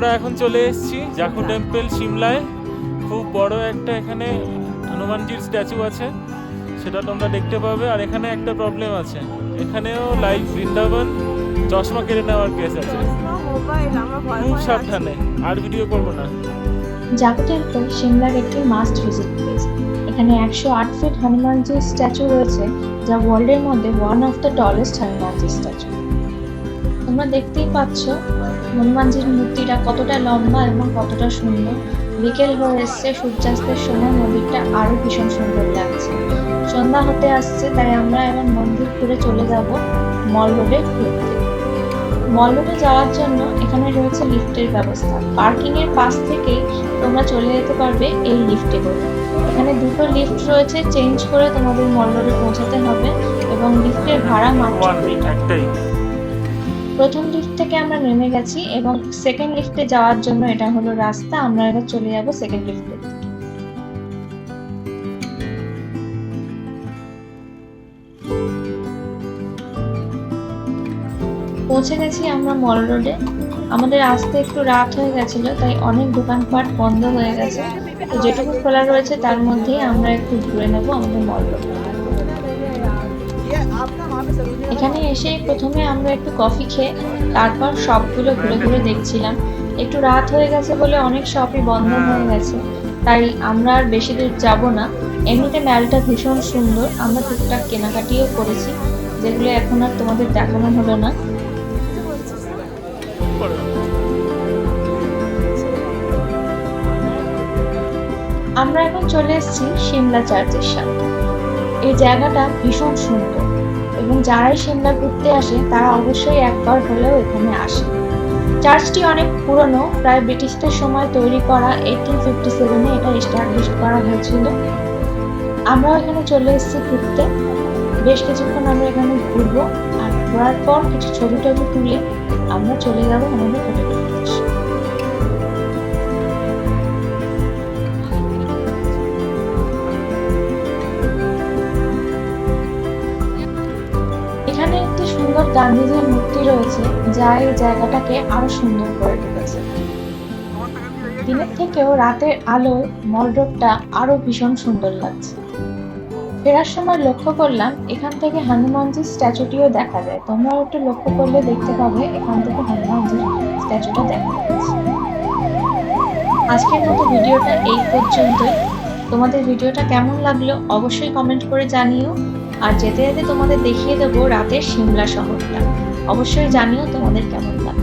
আমরা এখন চলে এসেছি জাখু টেম্পল সিমলায়। খুব বড় একটা এখানে হনুমানজির স্ট্যাচু আছে, সেটা তোমরা দেখতে পাবে। আর এখানে একটা প্রবলেম আছে, এখানেও লাইভ বৃন্দাবন চশমা কেড়ে নেওয়ার কেস আছে। খুব সাবধানে, আর ভিডিও করবো না। জাখু টেম্পল সিমলার একটি মাস্ট ভিজিট প্লেস। এখানে 108 ফিট হনুমানজির স্ট্যাচু রয়েছে, যা ওয়ার্ল্ডের মধ্যে ওয়ান অফ দ্য টলেস্ট হনুমানজির স্ট্যাচু। তোমরা দেখতেই পাচ্ছ হনুমানজির মূর্তিটা কতটা লম্বা এবং কতটা সুন্দর। বিকেল হয়ে এসছে, সূর্যাস্তের সময় মন্দিরটা আরো ভীষণ সুন্দর লাগছে। সন্ধ্যা হতে আসছে, তাই আমরা এবার মন্দির ঘুরে চলে যাব মল রোডে ঘুরতে। মল রোডে যাওয়ার জন্য এখানে রয়েছে লিফটের ব্যবস্থা। পার্কিং এর পাশ থেকে তোমরা চলে যেতে পারবে এই লিফটে করে। এখানে দুটো লিফট রয়েছে, চেঞ্জ করে তোমাদের মল রোডে পৌঁছাতে হবে এবং লিফটের ভাড়া মাত্র 20 টাকা। প্রথম লিফট থেকে আমরা নেমে গেছি এবং সেকেন্ড লিফটে যাওয়ার জন্য এটা হলো রাস্তা। আমরা এবার চলে যাব সেকেন্ড লিফটে। পৌঁছে গেছি আমরা মল রোডে। আমাদের আসতে একটু রাত হয়ে গেছিল, তাই অনেক দোকানপাট বন্ধ হয়ে গেছে। তো যেটুকু খোলা রয়েছে তার মধ্যেই আমরা একটু ঘুরে নেব আমাদের মল রোড। এখানে এসে প্রথমে আমরা একটু কফি খেয়ে তারপর শপগুলো ঘুরে ঘুরে দেখছিলাম। একটু রাত হয়ে গেছে বলে অনেক শপই বন্ধ হয়ে গেছে, তাই আমরা আর বেশি দূর যাব না। এমনিতে মেলটা ভীষণ সুন্দর, আমরা টুকটাক কেনাকাটিও করেছি, যেগুলো এখন আর তোমাদের দেখানো হলো না। আমরা এখন চলে এসেছি সিমলা চার্চের সামনে। এই জায়গাটা ভীষণ সুন্দর এবং যারাই সিমলা ঘুরতে আসে তারা অবশ্যই একবার হলেও এখানে আসে। চার্চটি অনেক পুরনো, প্রায় ব্রিটিশদের সময় তৈরি করা। 1857-এ এটা এস্টাবলিশ করা হয়েছিল। আমরাও এখানে চলে এসেছি ঘুরতে। বেশ কিছুক্ষণ আমরা এখানে ঘুরবো, আর ঘোরার পর কিছু ছবি টবি তুলে আমরা চলে যাবো আমাদের হোটেলের উদ্দেশ্যে। এখানে একটি সুন্দর গান্ধীজির মূর্তি রয়েছে, যা এই জায়গাটাকে আরো সুন্দর করে তুলেছে। দিনের থেকেও রাতের আলোয় মল রোডটা আরো ভীষণ সুন্দর লাগছে। ফেরার সময় লক্ষ্য করলাম এখান থেকে হনুমানজির স্ট্যাচুটিও দেখা যায়। তোমরাও একটু লক্ষ্য করলে দেখতে পাবে এখান থেকে হনুমানজির স্ট্যাচুটা দেখা যাচ্ছে। আজকের মতো ভিডিওটা এই পর্যন্তই। তোমাদের ভিডিওটা কেমন লাগলো অবশ্যই কমেন্ট করে জানিও। আর যেতে যেতে তোমাদের দেখিয়ে দেবো রাতের সিমলা শহরটা। অবশ্যই জানিও তোমাদের কেমন লাগলো।